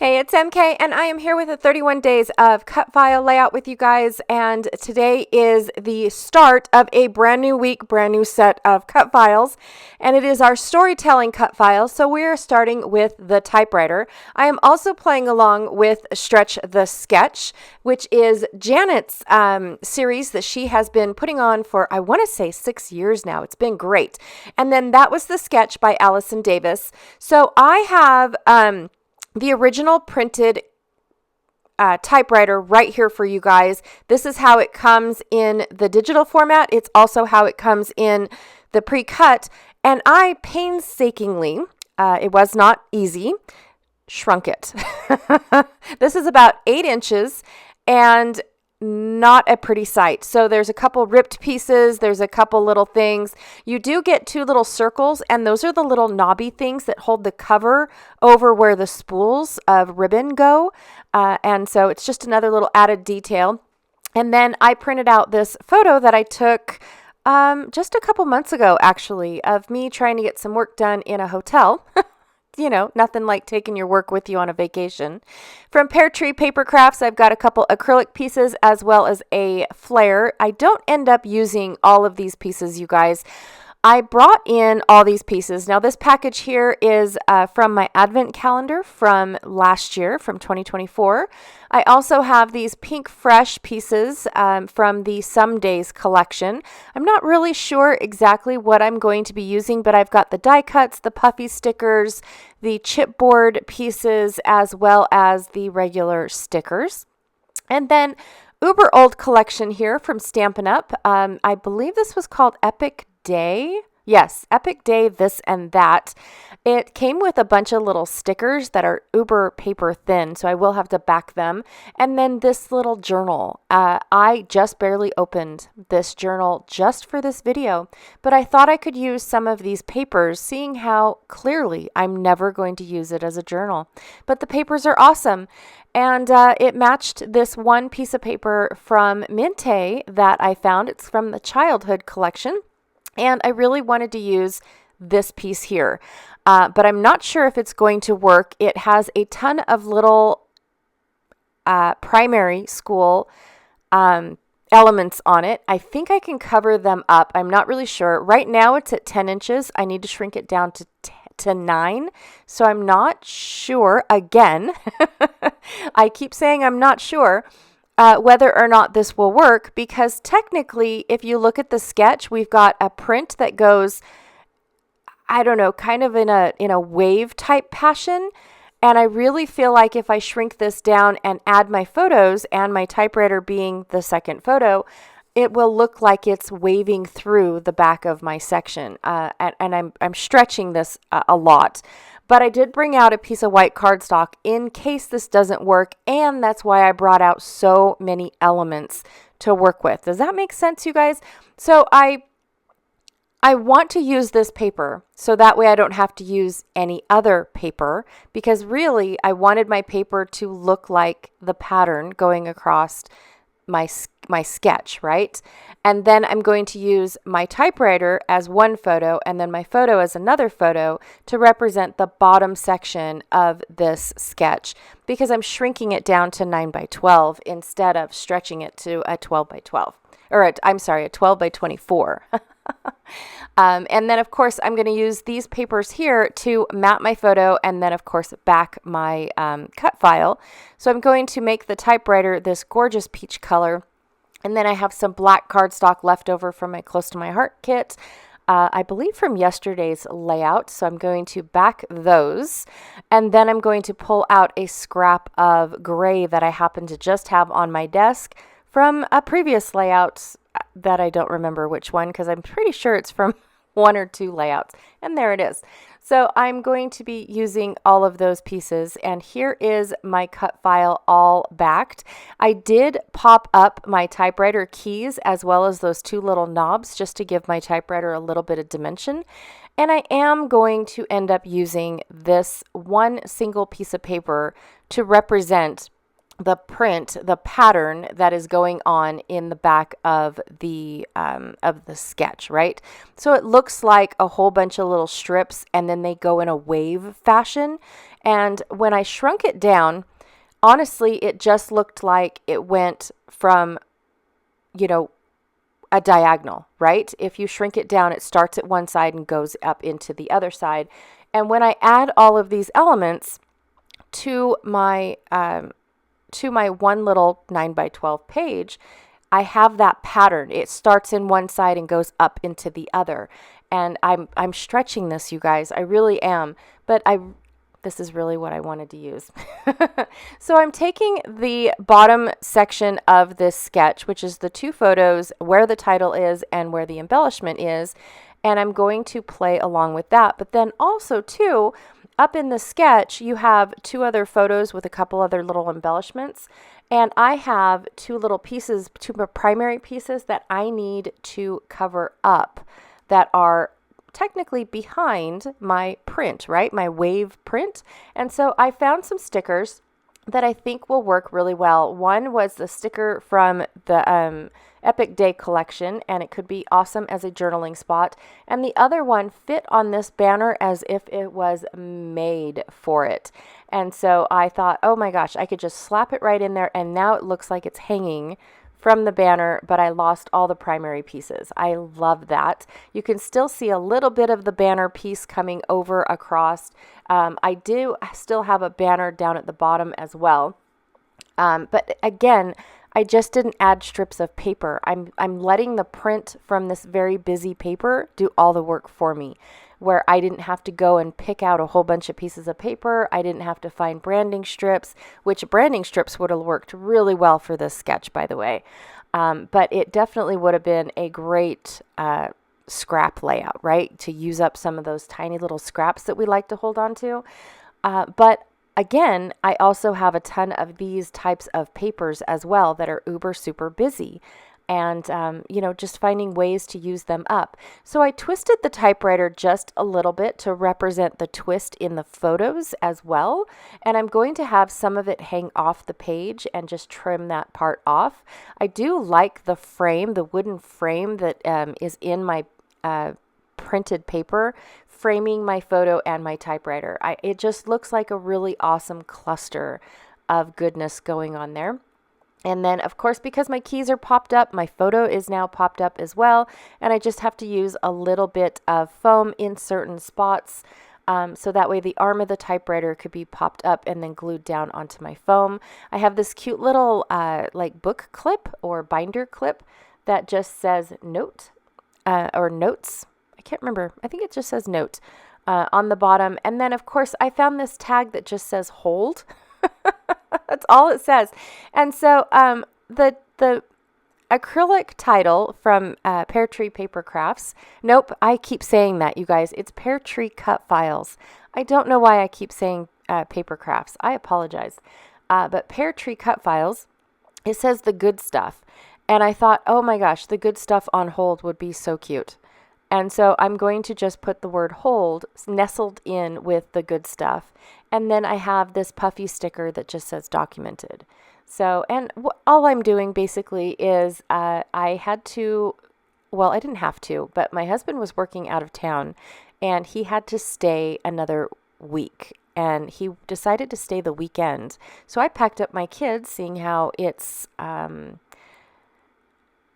Hey, it's MK, and I am here with a 31 days of cut file layout with you guys, and today is the start of a brand new week, brand new set of cut files, and it is our storytelling cut file, so we are starting with the typewriter. I am also playing along with Stretch the Sketch, which is Janet's series that she has been putting on for, I want to say, 6 years now. It's been great. And then that was the sketch by Allison Davis. So I have the original printed typewriter right here for you guys. This is how it comes in the digital format. It's also how it comes in the pre-cut. And I painstakingly, it was not easy, shrunk it. This is about 8 inches and not a pretty sight. So there's a couple ripped pieces. There's a couple little things. You do get 2 little circles, and those are the little knobby things that hold the cover over where the spools of ribbon go. And so it's just another little added detail. And then I printed out this photo that I took just a couple months ago, actually, of me trying to get some work done in a hotel. You know, nothing like taking your work with you on a vacation. From Pear Tree Paper Crafts, I've got a couple acrylic pieces as well as a flare. I don't end up using all of these pieces, you guys. I brought in all these pieces. Now, this package here is from my advent calendar from last year, from 2024. I also have these pink fresh pieces from the Some Days collection. I'm not really sure exactly what I'm going to be using, but I've got the die cuts, the puffy stickers, the chipboard pieces, as well as the regular stickers. And then uber old collection here from Stampin' Up. I believe this was called Epic Day. Yes, Epic Day, this and that. It came with a bunch of little stickers that are uber paper thin, so I will have to back them. And then this little journal. I just barely opened this journal just for this video, but I thought I could use some of these papers, seeing how clearly I'm never going to use it as a journal. But the papers are awesome. And it matched this one piece of paper from Minte that I found. It's from the childhood collection. And I really wanted to use this piece here, but I'm not sure if it's going to work. It has a ton of little primary school elements on it. I think I can cover them up. I'm not really sure. Right now it's at 10 inches. I need to shrink it down to 9. So I'm not sure. Again, I keep saying I'm not sure. Whether or not this will work, because technically, if you look at the sketch, we've got a print that goes, I don't know, kind of in a wave type passion. And I really feel like if I shrink this down and add my photos, and my typewriter being the second photo, it will look like it's waving through the back of my section. And I'm stretching this a lot. But I did bring out a piece of white cardstock in case this doesn't work, and that's why I brought out so many elements to work with. Does that make sense, you guys? So I want to use this paper so that way I don't have to use any other paper, because really I wanted my paper to look like the pattern going across my sketch, right? And then I'm going to use my typewriter as one photo and then my photo as another photo to represent the bottom section of this sketch, because I'm shrinking it down to 9 by 12 instead of stretching it to a 12 by 12, or a 12 by 24. And then, of course, I'm going to use these papers here to map my photo and then, of course, back my cut file. So I'm going to make the typewriter this gorgeous peach color. And then I have some black cardstock left over from my Close to My Heart kit, I believe from yesterday's layout. So I'm going to back those. And then I'm going to pull out a scrap of gray that I happen to just have on my desk from a previous layout that I don't remember which one, because I'm pretty sure it's from 1 or 2 layouts. And there it is. So I'm going to be using all of those pieces. And here is my cut file all backed. I did pop up my typewriter keys as well as those 2 little knobs just to give my typewriter a little bit of dimension. And I am going to end up using this one single piece of paper to represent the print, the pattern that is going on in the back of the sketch, right? So it looks like a whole bunch of little strips, and then they go in a wave fashion. And when I shrunk it down, honestly, it just looked like it went from, you know, a diagonal, right? If you shrink it down, it starts at one side and goes up into the other side. And when I add all of these elements to my one little 9x12 page, I have that pattern. It starts in one side and goes up into the other. And I'm stretching this, you guys. I really am. But this is really what I wanted to use. So I'm taking the bottom section of this sketch, which is the two photos, where the title is and where the embellishment is, and I'm going to play along with that. But then also too, up in the sketch, you have two other photos with a couple other little embellishments. And I have two little pieces, two primary pieces that I need to cover up that are technically behind my print, right? My wave print. And so I found some stickers that I think will work really well. One was the sticker from the Epic Day collection, and it could be awesome as a journaling spot. And the other one fit on this banner as if it was made for it. And so I thought, oh my gosh, I could just slap it right in there, and now it looks like it's hanging from the banner, but I lost all the primary pieces. I love that. You can still see a little bit of the banner piece coming over across. I do still have a banner down at the bottom as well. But again, I just didn't add strips of paper. I'm letting the print from this very busy paper do all the work for me, where I didn't have to go and pick out a whole bunch of pieces of paper. I didn't have to find branding strips, which branding strips would have worked really well for this sketch, by the way. But it definitely would have been a great scrap layout, right? To use up some of those tiny little scraps that we like to hold on to. But again, I also have a ton of these types of papers as well that are uber super busy. And, just finding ways to use them up. So I twisted the typewriter just a little bit to represent the twist in the photos as well. And I'm going to have some of it hang off the page and just trim that part off. I do like the frame, the wooden frame that is in my printed paper, framing my photo and my typewriter. It just looks like a really awesome cluster of goodness going on there. And then, of course, because my keys are popped up, my photo is now popped up as well. And I just have to use a little bit of foam in certain spots. So that way the arm of the typewriter could be popped up and then glued down onto my foam. I have this cute little book clip or binder clip that just says note or notes. I can't remember. I think it just says note on the bottom. And then, of course, I found this tag that just says hold. That's all it says. And so the acrylic title from Pear Tree Paper Crafts. Nope, I keep saying that, you guys. It's Pear Tree Cut Files. I don't know why I keep saying Paper Crafts. I apologize. But Pear Tree Cut Files, it says the good stuff. And I thought, oh my gosh, the good stuff on hold would be so cute. And so I'm going to just put the word hold nestled in with the good stuff. And then I have this puffy sticker that just says documented. So, and all I'm doing basically is I had to, well, I didn't have to, but my husband was working out of town and he had to stay another week. And he decided to stay the weekend. So I packed up my kids, seeing how it's,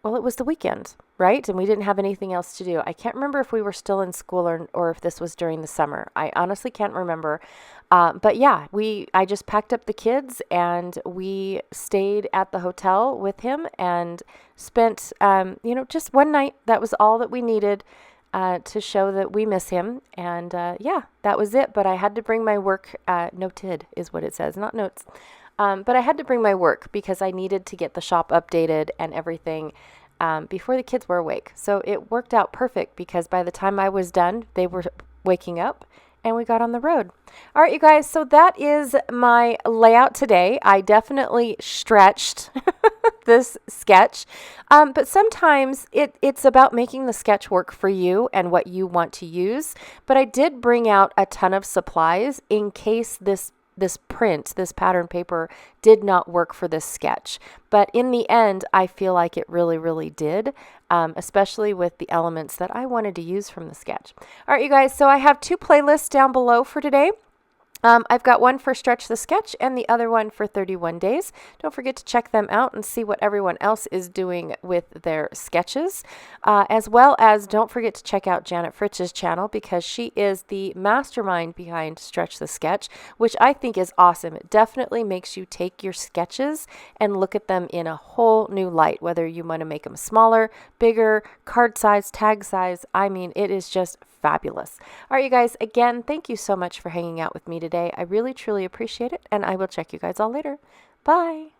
it was the weekend, right? And we didn't have anything else to do. I can't remember if we were still in school or if this was during the summer. I honestly can't remember. But yeah, I just packed up the kids and we stayed at the hotel with him and spent, just one night. That was all that we needed to show that we miss him. And that was it. But I had to bring my work, noted is what it says, not notes. But I had to bring my work because I needed to get the shop updated and everything before the kids were awake. So it worked out perfect because by the time I was done, they were waking up and we got on the road. All right, you guys. So that is my layout today. I definitely stretched this sketch. But sometimes it's about making the sketch work for you and what you want to use. But I did bring out a ton of supplies in case this pattern paper did not work for this sketch. But in the end, I feel like it really, really did, especially with the elements that I wanted to use from the sketch. All right, you guys, so I have two playlists down below for today. I've got one for Stretch the Sketch and the other one for 31 days. Don't forget to check them out and see what everyone else is doing with their sketches. As well as don't forget to check out Janet Fritz's channel because she is the mastermind behind Stretch the Sketch, which I think is awesome. It definitely makes you take your sketches and look at them in a whole new light, whether you want to make them smaller, bigger, card size, tag size. I mean, it is just fabulous. All right, you guys, again, thank you so much for hanging out with me today. I really, truly appreciate it, and I will check you guys all later. Bye.